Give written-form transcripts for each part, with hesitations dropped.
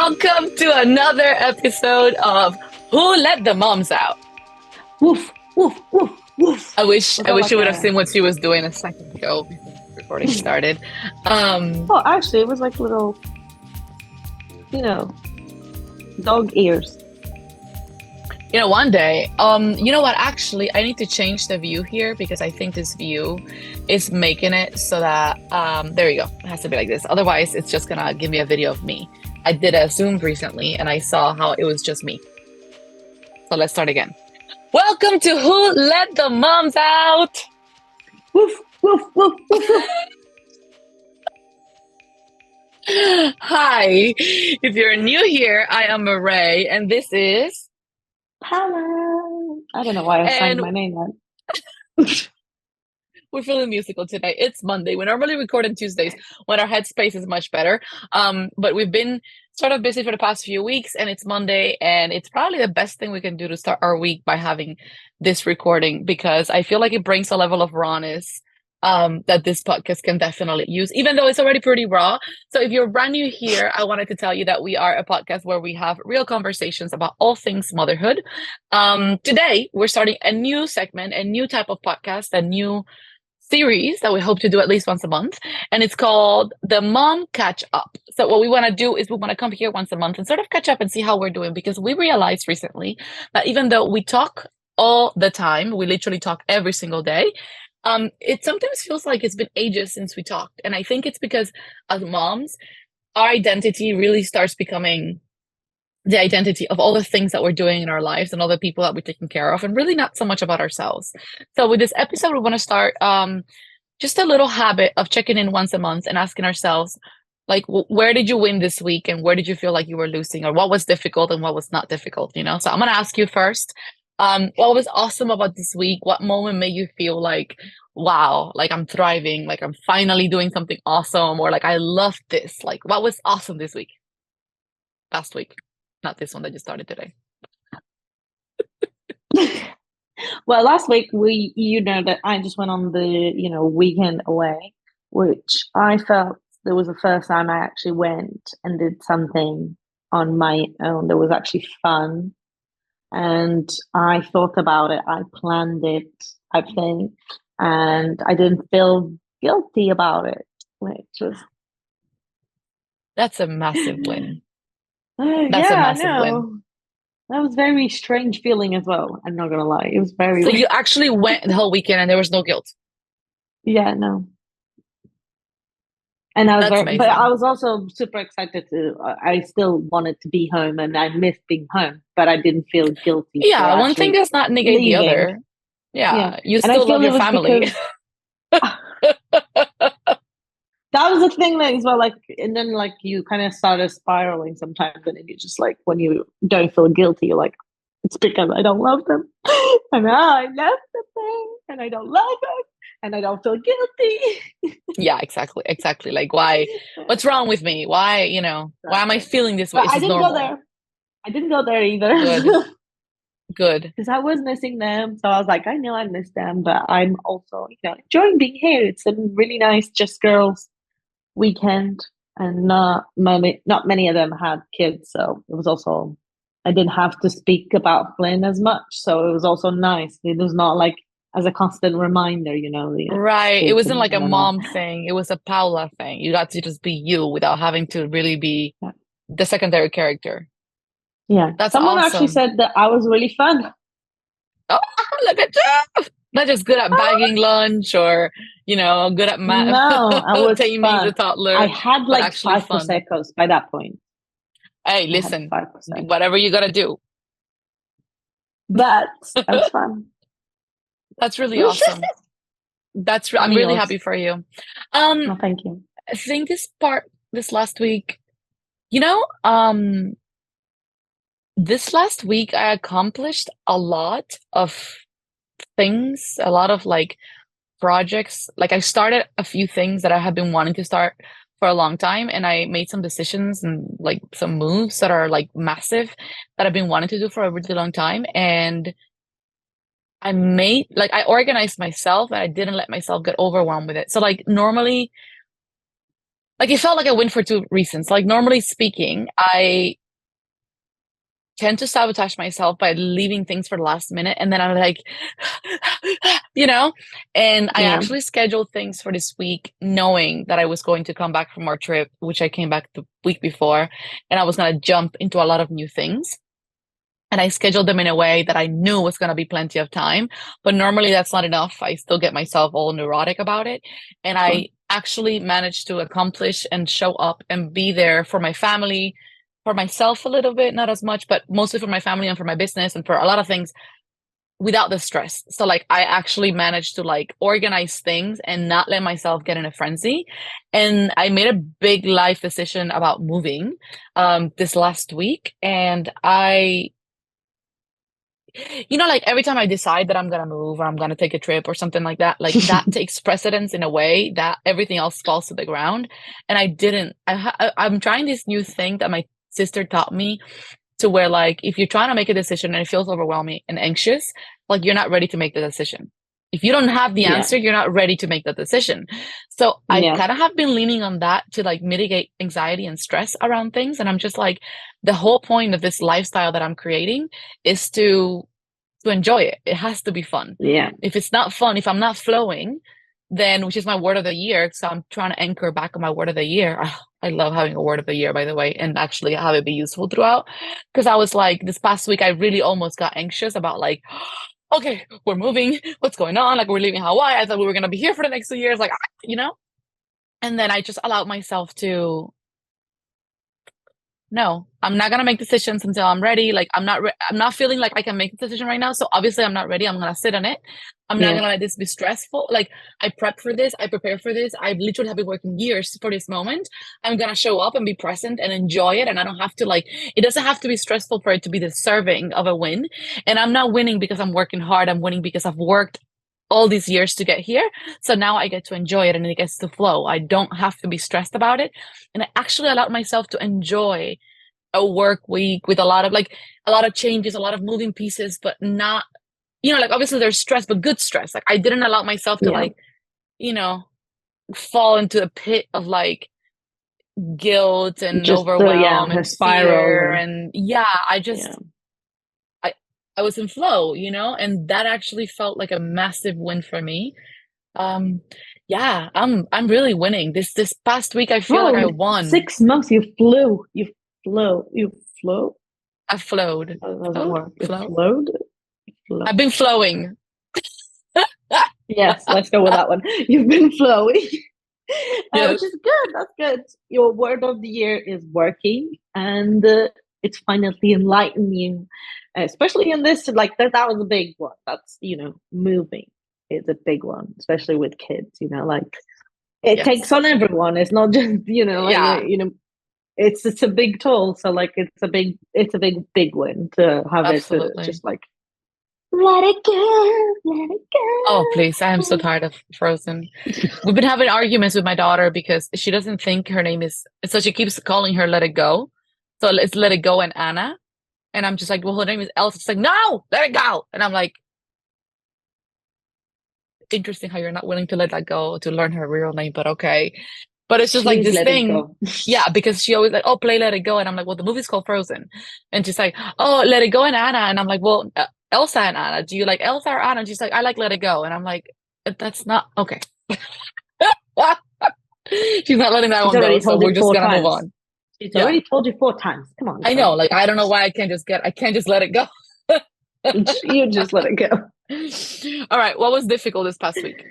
Welcome to another episode of Who Let the Moms Out. Woof, woof, woof, woof. I wish Was I that wish like you would have a... seen what she was doing a second ago before the recording started. Um, Oh, actually, it was like little, you know, dog ears. one day, you know what? Actually, I need to change the view here because I think this view is making it so that there you go. It has to be like this. Otherwise, it's just gonna give me a video of me. I did a Zoom recently and I saw how it was just me. So let's start again. Welcome to Who Let the Moms Out. Woof, woof, woof, woof, woof. Hi, if you're new here, I am Marae, and this is. Hello. I don't know why I sang And my name then. we're feeling musical today. It's Monday. We normally record on Tuesdays when our headspace is much better. But we've been sort of busy for the past few weeks, and it's Monday, and it's probably the best thing we can do to start our week by having this recording because I feel like it brings a level of rawness that this podcast can definitely use, even though it's already pretty raw. So if you're brand new here, I wanted to tell you that we are a podcast where we have real conversations about all things motherhood. Today, we're starting a new segment, a new type of podcast, a new series that we hope to do at least once a month, and it's called the Mom Catch Up. So what we want to do is we want to come here once a month and sort of catch up and see how we're doing, because we realized recently that even though we talk all the time, we literally talk every single day, it sometimes feels like it's been ages since we talked. And I think it's because as moms, our identity really starts becoming the identity of all the things that we're doing in our lives and all the people that we're taking care of, and really not so much about ourselves. So with this episode, we want to start just a little habit of checking in once a month and asking ourselves, like, where did you win this week, and where did you feel like you were losing, or what was difficult and what was not difficult, So I'm going to ask you first, what was awesome about this week? What moment made you feel like, wow, like I'm thriving, like I'm finally doing something awesome, or like I love this? Like, what was awesome this week? Last week. Not this one that just started today. Well, last week that I just went on the, weekend away, which I felt there was the first time I actually went and did something on my own that was actually fun. And I thought about it, I planned it, I think, and I didn't feel guilty about it, which was That's a massive win. That's a yeah, massive win. no. That was very strange feeling as well. I'm not gonna lie. It was very So you weird. actually went the whole weekend and there was no guilt. Yeah, no. And I was That's but I amazing. was also super excited to I still wanted to be home and I missed being home, but I didn't feel guilty for Yeah, one thing actually does not negate the leaving. other. Yeah. Yeah, you And I still love feel your it was family. because that was the thing that as well, like, and then like you kind of started spiraling sometimes, and then you just like when you don't feel guilty, you're like, it's because I don't love them, and I love them, and I don't love them, and I don't feel guilty. Yeah, exactly. Like, why? What's wrong with me? Why, why am I Exactly. feeling this way? But Is I this didn't go normal? there. I didn't go there either. Good, good. Because I was missing them. So I was like, I know I miss them, but I'm also, enjoying being here. It's a really nice just girls weekend, and not many of them had kids, so it was also I didn't have to speak about Flynn as much, so it was also nice. It was not like as a constant reminder, the Right. It kids wasn't and like a blah, blah, mom thing. It was a Paula thing. You got to just be you without having to really be blah. the secondary character. Yeah, That's someone actually awesome. said that I was really fun. Oh, look at you. Not just good at bagging lunch or, good at No, I was taming the fun. I toddler, had but like actually five fun. prosecco's by that point. Hey, I had listen, 5%, whatever you gotta do. but that was fun. That's really awesome. I'm And really yours? happy for you. No, thank you. I think this last week, you know, um, this last week I accomplished a lot of things, a lot of like projects. Like I started a few things that I have been wanting to start for a long time, and I made some decisions and like some moves that are like massive that I've been wanting to do for a really long time. And I organized myself and I didn't let myself get overwhelmed with it. So like normally Like it felt like a win for two reasons. Like normally speaking, I tend to sabotage myself by leaving things for the last minute. And then I'm like, you know, and I Yeah, actually scheduled things for this week, knowing that I was going to come back from our trip, which I came back the week before, and I was going to jump into a lot of new things. And I scheduled them in a way that I knew was going to be plenty of time. But normally that's not enough. I still get myself all neurotic about it. And sure. I actually managed to accomplish and show up and be there for my family, for myself a little bit, not as much, but mostly for my family and for my business and for a lot of things without the stress. So like I actually managed to like organize things and not let myself get in a frenzy. And I made a big life decision about moving this last week. And like every time I decide that I'm gonna move or I'm gonna take a trip or something like that, that takes precedence in a way that everything else falls to the ground. And I didn't. I'm trying this new thing that my sister taught me to where like if you're trying to make a decision and it feels overwhelming and anxious, like you're not ready to make the decision. If you don't have the Yeah, answer, you're not ready to make the decision. So I yeah, kind of have been leaning on that to like mitigate anxiety and stress around things. And I'm just like, the whole point of this lifestyle that I'm creating is to enjoy it. It has to be fun. yeah, If it's not fun, if I'm not flowing, then which is my word of the year. So I'm trying to anchor back on my word of the year. I love having a word of the year, by the way, and actually have it be useful throughout. Because I was like, this past week, I really almost got anxious about like, okay, we're moving. What's going on? Like, we're leaving Hawaii. I thought we were going to be here for the next 2 years. Like, you know? And then I just allowed myself to no, I'm not gonna make decisions until I'm ready. Like I'm not feeling like I can make a decision right now. So obviously I'm not ready. I'm gonna sit on it. I'm not yeah, gonna let this be stressful. Like I prep for this, I prepare for this. I literally have been working years for this moment. I'm gonna show up and be present and enjoy it. And I don't have to like it doesn't have to be stressful for it to be deserving of a win. And I'm not winning because I'm working hard. I'm winning because I've worked all these years to get here. So now I get to enjoy it and it gets to flow. I don't have to be stressed about it. And I actually allowed myself to enjoy a work week with a lot of changes, a lot of moving pieces, but not, like obviously there's stress, but good stress. Like I didn't allow myself to yeah. like, you know, fall into a pit of like guilt and Just yeah, overwhelm a and spiral fear. and And yeah, yeah. I, I was in flow, and that actually felt like a massive win for me. Um, yeah, I'm really winning. This past week, I feel like I Well, won. 6 months you flew. I flowed, That doesn't flowed, work. You flow. flowed, flow. I've been flowing. Yes, let's go with that one. You've been flowing, Yes. which is good. That's good. Your word of the year is working, and it's finally enlightened you, especially in this. Like that was a big one. That's moving is a big one, especially with kids. Like it takes Yes. on everyone. It's not just like Yeah, it's a big toll. So like it's a big win to have it to absolutely. just like let it go, let it Oh, please. I am so go. tired of Frozen. We've been having arguments with my daughter because she doesn't think her name is, so she keeps calling her Let It Go. So it's Let It Go and Anna. And I'm just like, well, her name is Elsa. She's like, no, let it go. And I'm like, interesting how you're not willing to let that go to learn her real name, but okay. But it's just like Please this let it thing. go. Yeah, because she always like, oh, play Let It Go. And I'm like, well, the movie's called Frozen. And she's like, oh, Let It Go and Anna. And I'm like, well, Elsa and Anna. Do you like Elsa or Anna? And she's like, I like Let It Go. And I'm like, that's not okay. She's not letting that She's one go. already So told you we're just four gonna move times. on. She's Yeah. already told you 4 times. Come on, I know. girl. Like, I don't know why I can't just let it go. You just let it go. All right. What was difficult this past week?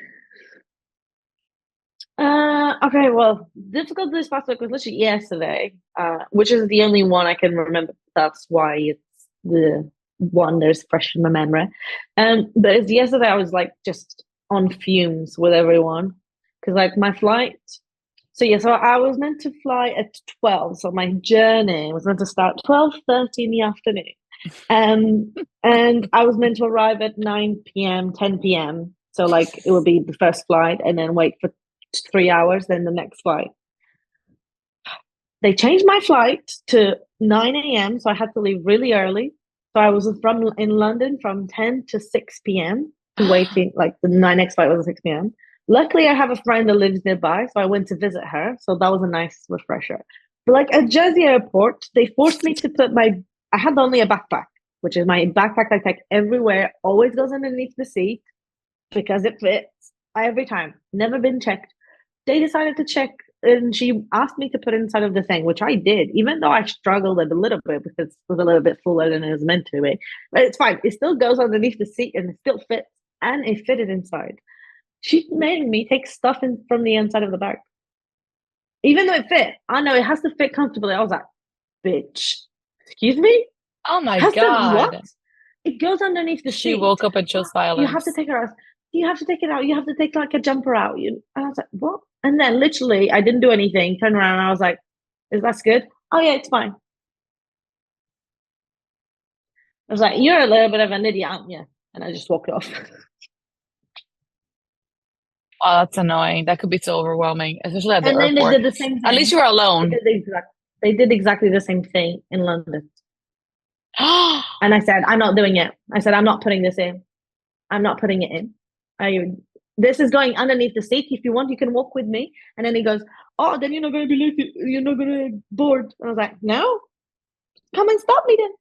Okay, well, difficult this past week was literally yesterday, which is the only one I can remember. That's why it's the one that's fresh in my memory. But it's yesterday I was like just on fumes with everyone because like my flight. So yeah, so I was meant to fly at 12. So my journey was meant to start 12:30 in the afternoon. And I was meant to arrive at 9 p.m., 10 p.m. So like it would be the first flight and then wait for 3 hours, then the next flight. They changed my flight to 9 a.m. So I had to leave really early. So I was in London from 10 to 6 p.m. waiting, like the next flight was at 6 p.m. Luckily, I have a friend that lives nearby, so I went to visit her. So that was a nice refresher. But like at Jersey Airport, they forced me to put my. I had only a backpack, which is my backpack I take everywhere. Always goes underneath the seat because it fits every time. Never been checked. They decided to check, and she asked me to put it inside of the thing, which I did, even though I struggled a little bit because it was a little bit fuller than it was meant to be. But it's fine. It still goes underneath the seat and it still fits, and it fitted inside. She made me take stuff in from the inside of the bag, even though it fit. I know it has to fit comfortably. I was like, bitch, excuse me? Oh my Has to what? God. It goes underneath the She seat. woke up and chose You have to silence. take it out. You have to take it out. You have to take like a jumper out. You and I was like, what? And then literally I didn't do anything. Turned around and I was like, is that good? Oh yeah, it's fine. I was like, you're a little bit of an idiot, aren't you? And I just walked off. Oh, that's annoying. That could be so overwhelming, especially at the And then they airport. did the same At least thing. you were They alone. did the exact they did exactly the same thing in London. And I said, I'm not doing it. I said, I'm not putting this in. I'm not putting it in. I this is going underneath the seat. If you want, you can walk with me. And then he goes, oh, then you're not gonna be late. You're not gonna board. And I was like, no, come and stop me then.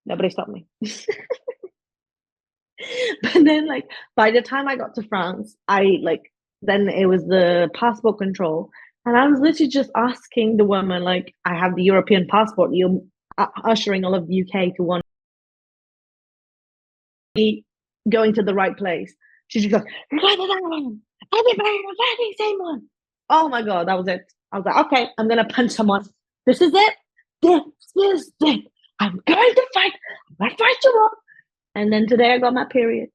Nobody stopped me. But then like by the time I got to France, I like then it was the passport control. And I was literally just asking the woman, like, I have the European passport. You're ushering all of the UK to one going to the right place. She just goes, everybody was the same one. Oh my God, that was it. I was like, okay, I'm gonna punch someone. This is it. This is it. I'm going to fight. I'm gonna fight you all. And then today I got my period.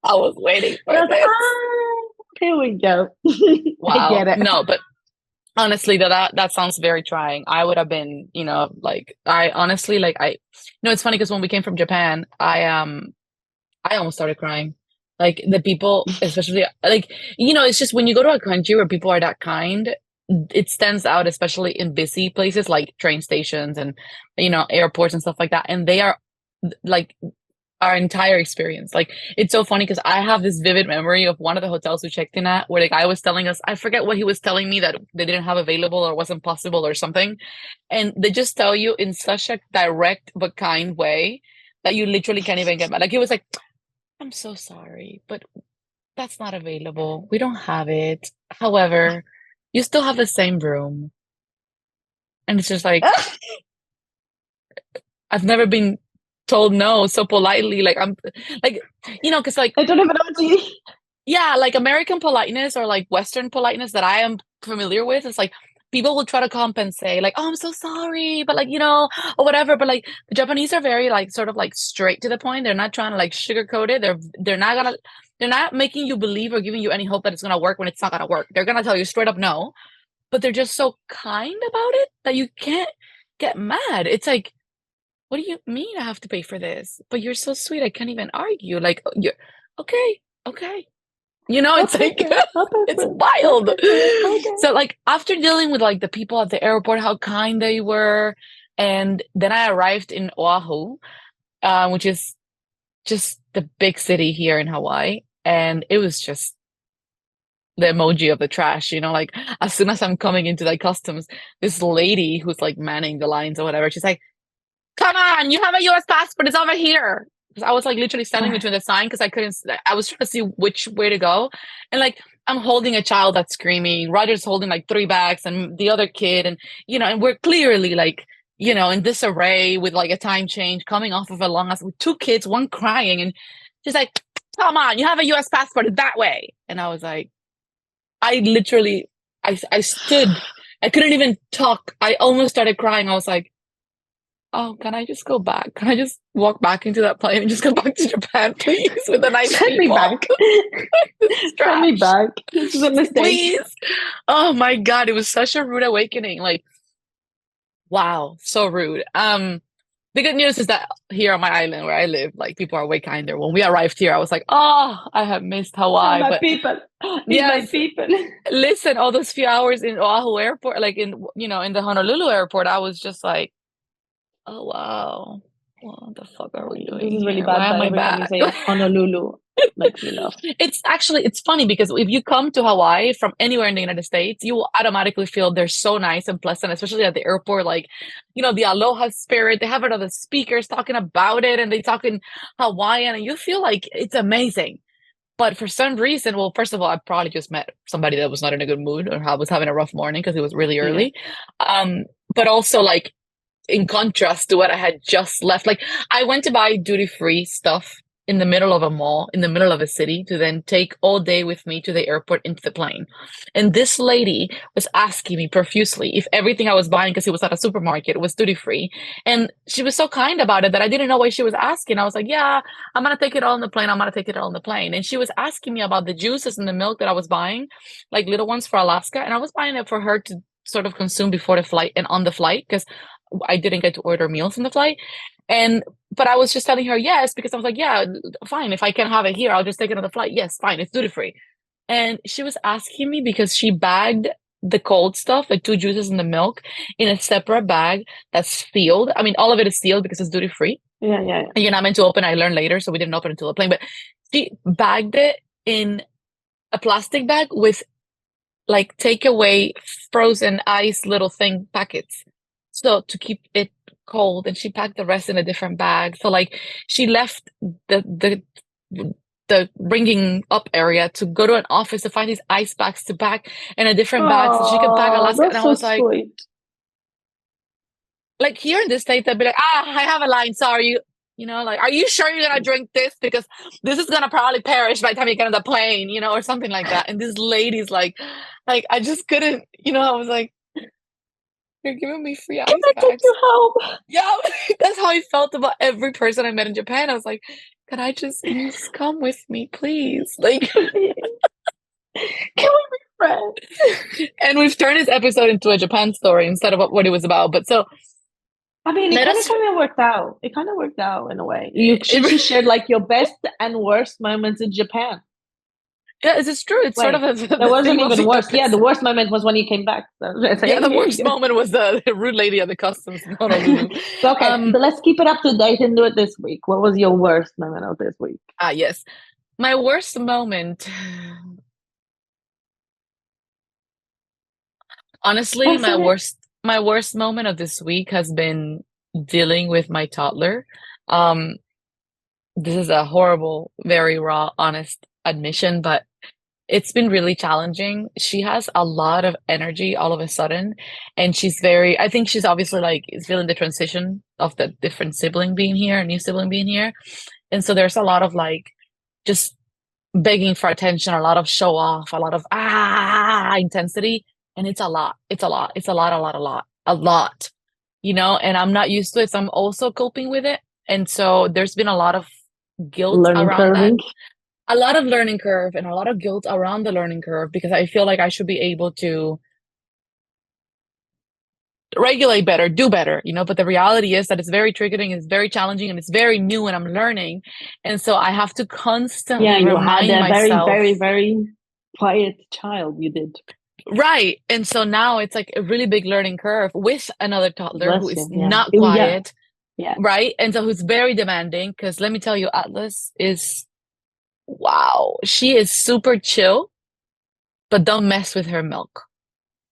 I was waiting And for I was like, this. ah, here we go. I Wow. get it. No, but honestly, that sounds very trying. I would have been, like I honestly like it's funny because when we came from Japan, I almost started crying. Like the people, especially like it's just when you go to a country where people are that kind, it stands out, especially in busy places like train stations and airports and stuff like that. And they are like our entire experience. Like it's so funny because I have this vivid memory of one of the hotels we checked in at where the guy was telling us, I forget what he was telling me that they didn't have available or wasn't possible or something. And they just tell you in such a direct but kind way that you literally can't even get mad. Like he was like, I'm so sorry, but that's not available. We don't have it. However, you still have the same room. And it's just like, I've never been told no so politely. Like I'm like, because like I don't even know what to use. yeah, like American politeness or like Western politeness that I am familiar with, it's like people will try to compensate, like, oh, I'm so sorry, but like, or whatever. But like the Japanese are very like sort of like straight to the point. They're not trying to like sugarcoat it. They're not making you believe or giving you any hope that it's gonna work when it's not gonna work. They're gonna tell you straight up no, but they're just so kind about it that you can't get mad. It's like, what do you mean I have to pay for this? But you're so sweet, I can't even argue. Like you're okay, okay. I'll It's pay like for it. I'll pay it's for it. I'll wild. pay for it. Okay. So like after dealing with like the people at the airport, how kind they were, and then I arrived in Oahu, which is just the big city here in Hawaii, and it was just the emoji of the trash, like as soon as I'm coming into the customs, this lady who's like manning the lines or whatever, she's like, come on, you have a US passport, it's over here. Because I was like literally standing between the sign because I was trying to see which way to go. And like I'm holding a child that's screaming. Roger's holding like three bags and the other kid. And, and we're clearly like, in disarray with like a time change coming off of a long ass with two kids, one crying. And she's like, come on, you have a US passport that way. And I was like, I literally, I stood, I couldn't even talk. I almost started crying. I was like, oh, can I just go back? Can I just walk back into that plane and just go back to Japan, please, with the nice Send me people? back. This is Send me trash. back. This is a mistake. Please. Oh my God, it was such a rude awakening. Like, wow, so rude. The good news is that here on my island where I live, like people are way kinder. When we arrived here, I was like, oh, I have missed Oh, Hawaii. my But people. Meet my yes, people. listen, all those few hours in Oahu airport, like in the Honolulu airport, I was just like, oh wow. What the fuck are we This doing is really here? bad, Why am but I every time you back? say Honolulu, Makes me laugh. It's funny because if you come to Hawaii from anywhere in the United States, you will automatically feel they're so nice and pleasant, especially at the airport. Like, the aloha spirit. They have other speakers talking about it, and they talk in Hawaiian, and you feel like it's amazing. But for some reason, well, first of all, I probably just met somebody that was not in a good mood or was having a rough morning because it was really Yeah. early. But also like in contrast to what I had just left. Like I went to buy duty free stuff in the middle of a mall, in the middle of a city, to then take all day with me to the airport into the plane. And this lady was asking me profusely if everything I was buying, because it was at a supermarket, was duty free. And she was so kind about it that I didn't know why she was asking. I was like, yeah, I'm going to take it all on the plane. I'm going to take it all on the plane. And she was asking me about the juices and the milk that I was buying, like little ones for Alaska. And I was buying it for her to sort of consume before the flight and on the flight because I didn't get to order meals on the flight. But I was just telling her yes, because I was like, yeah, fine. If I can have it here, I'll just take it on the flight. Yes, fine. It's duty free. And she was asking me because she bagged the cold stuff, the two juices and the milk, in a separate bag that's sealed. I mean, all of it is sealed because it's duty free. Yeah, yeah. And you're not meant to open. I learned later, so we didn't open it until the plane. But she bagged it in a plastic bag with like takeaway frozen ice little thing packets. So to keep it cold, and she packed the rest in a different bag. So like she left the bringing up area to go to an office to find these ice bags to pack in a different bag so she could pack Oh, Alaska. And that's I so was sweet. like here in the States, I'd be like, I have a line. Sorry, like, are you sure you're gonna drink this? Because this is gonna probably perish by the time you get on the plane, or something like that. And this lady's like I just couldn't, I was like, you're giving me free Can ice I take packs. you home? Yeah, that's how I felt about every person I met in Japan. I was like, can you just come with me, please? Like, Can we be friends? and we've turned this episode into a Japan story instead of what it was about. But so I mean, it let kind of us. kind of worked out. It kind of worked out in a way. You just shared like your best and worst moments in Japan. Yeah, it's true. It's sort Wait, of there the wasn't theme of even the worse. Yeah, the episode. worst moment was when you came back. So Yeah, the here worst you go. moment was the rude lady at the customs in Honolulu. So, okay, but let's keep it up to date and do it this week. What was your worst moment of this week? Yes. My worst moment, honestly, my worst moment of this week has been dealing with my toddler. Um, this is a horrible, very raw, honest admission, but it's been really challenging. She has a lot of energy all of a sudden, and I think she's obviously like is feeling the transition of the different sibling being here, a new sibling being here. And so there's a lot of like just begging for attention, a lot of show off, a lot of intensity. And it's a lot. It's a lot. It's a lot, a lot, a lot, a lot, and I'm not used to it. So I'm also coping with it. And so there's been a lot of guilt Learning around that, curving. a lot of learning curve and a lot of guilt around the learning curve because I feel like I should be able to regulate better, do better, but the reality is that it's very triggering, it's very challenging, and it's very new and I'm learning. And so I have to Yeah, constantly you had remind a very, myself. very, very quiet child. You did. Right. And so now it's like a really big learning curve with another toddler who Bless is you. Yeah. not Oh, yeah. quiet. Yeah. Right. And so who's very demanding. Because let me tell you, Atlas is, wow, she is super chill, but don't mess with her milk.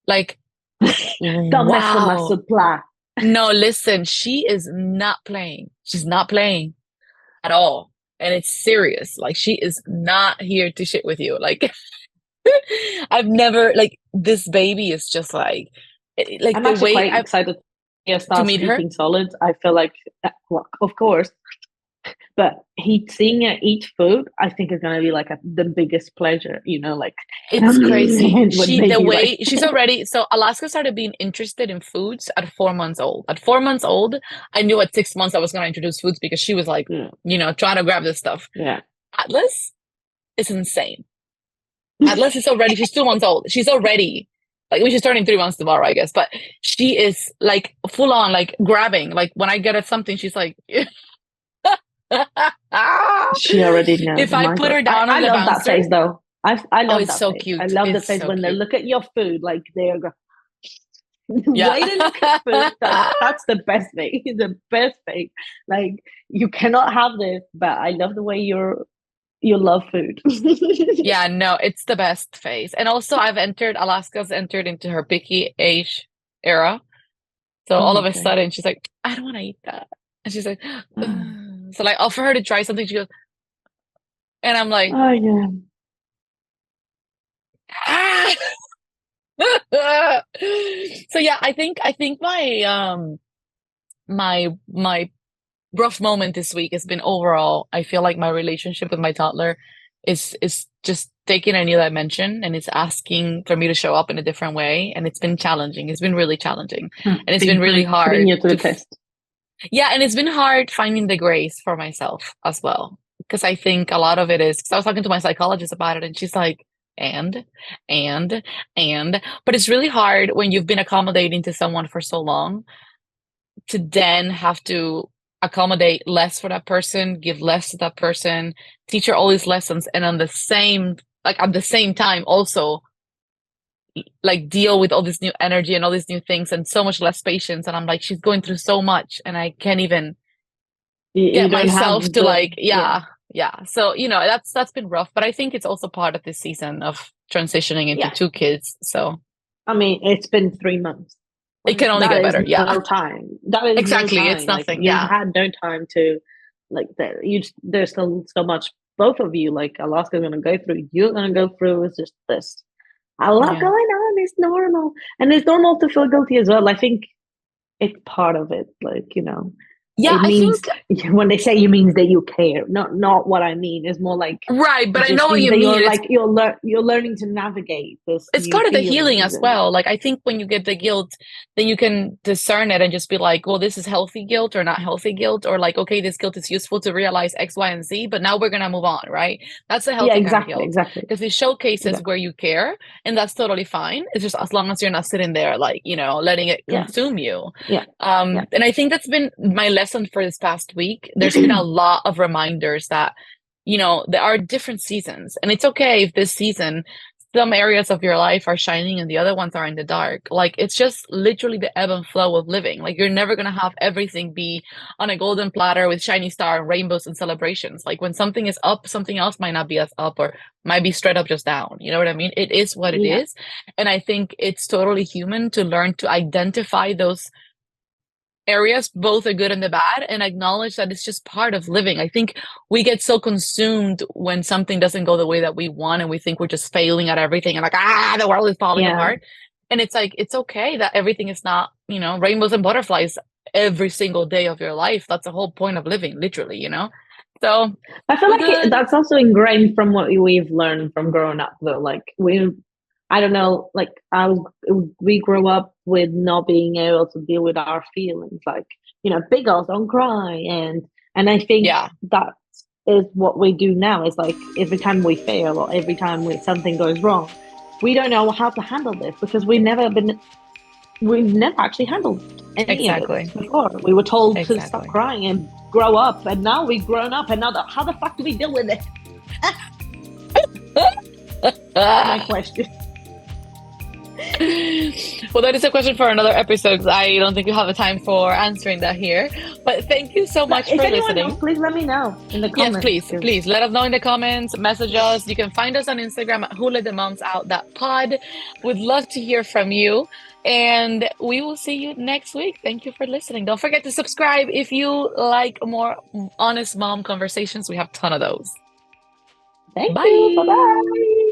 Like, Don't mess with my wow. supply. No, listen, she is not playing. She's not playing at all. And it's serious. Like, she is not here to shit with you. Like, I've never, like, this baby is just like I'm the actually way quite excited to to start meet her. speaking solids. I feel like, well, of course, but seeing her eat food, I think is going to be like the biggest pleasure, like It's crazy. when The baby like way she's already, so Alaska started being interested in foods at 4 months old. At 4 months old, I knew at 6 months I was going to introduce foods because she was like, trying to grab this stuff. Yeah. Atlas is insane. Atlas is already, she's 2 months old. She's already, like, she's turning 3 months tomorrow, I guess. But she is like full on, like grabbing. Like when I get at something, she's like, she already knows. if Oh I my put God. her down I on the love that bouncer, face though. I oh, love it's that so face. I cute. love the It's face so when they cute. look at your food, like they're the Yeah. way they look at food, that's the best thing. The best thing. Like you cannot have this, but I love the way you're you love food. Yeah, no, it's the best phase. And also Alaska's entered into her picky age era. So all Oh, of a okay. sudden she's like, I don't want to eat that. And she's like, "Ugh." So like offer her to try something. She goes, and I'm like, Oh yeah. ah. So yeah, I think my rough moment this week has been overall, I feel like my relationship with my toddler is just taking a new dimension, and it's asking for me to show up in a different way, and it's been challenging. It's been really challenging. And it's been Being really putting hard you to the test. yeah, and it's been hard finding the grace for myself as well. Because I think a lot of it is because I was talking to my psychologist about it, and she's like, and, and, and. But it's really hard when you've been accommodating to someone for so long to then have to accommodate less for that person, give less to that person, teach her all these lessons, and on the same, like at the same time, also like deal with all this new energy and all these new things and so much less patience. And I'm like, she's going through so much, and I can't even You get don't have myself to the like, yeah. yeah. So, that's been rough, but I think it's also part of this season of transitioning into Yeah. two kids. So I mean, it's been 3 months. it can only That get is better. Yeah, no time. That is no exactly. It's time. Like nothing. you've Yeah. had no time to, like that. There's still so much. Both of you, like Alaska's gonna go through. You're gonna go through. It's just this. A lot Yeah. going on. It's normal, and it's normal to feel guilty as well. I think it's part of it. Like Yeah. it I means think, when they say it means that you care. Not what I mean. It's more like right. But it I know just what means you that mean. you're learning to navigate this It's new part of the healing feelings as and well. Like I think when you get the guilt, then you can discern it and just be like, well, this is healthy guilt or not healthy guilt, or like, okay, this guilt is useful to realize X, Y, and Z, but now we're gonna move on, right? That's a yeah, healthy kind of exactly, guilt exactly, because it showcases exactly. where you care, and that's totally fine. It's just as long as you're not sitting there like, letting it Yeah, consume you. yeah, yeah. And I think that's been my lesson for this past week. There's been a lot of reminders that there are different seasons, and it's okay if this season some areas of your life are shining and the other ones are in the dark. Like it's just literally the ebb and flow of living. Like you're never going to have everything be on a golden platter with shiny star and rainbows and celebrations. Like when something is up, something else might not be as up or might be straight up just down. You know what I mean? It is what it Yeah, is. And I think it's totally human to learn to identify those areas, both the good and the bad, and acknowledge that it's just part of living. I think we get so consumed when something doesn't go the way that we want, and we think we're just failing at everything and like, the world is falling yeah. apart. And it's like, it's okay that everything is not, rainbows and butterflies every single day of your life. That's the whole point of living, literally. So I feel we're like good. that's also ingrained from what we've learned from growing up, though. Like I don't know, like we grew up with not being able to deal with our feelings, like big girls don't cry, and I think Yeah. that is what we do now. Is like every time we fail or every time something goes wrong, we don't know how to handle this because we've never actually handled any of it Exactly. before. We were told to stop Exactly. crying and grow up, and now we've grown up, and now how the fuck do we deal with it? My question. Well, that is a question for another episode 'cause I don't think we have the time for answering that here. But thank you so But much if for anyone knows, listening. please let me know in the Yes, comments. please, please let us know in the comments, message us. You can find us on Instagram at Who Let the Moms Out that pod. We'd love to hear from you. And we will see you next week. Thank you for listening. Don't forget to subscribe if you like more honest mom conversations. We have a ton of those. Thank you. Bye Bye. bye.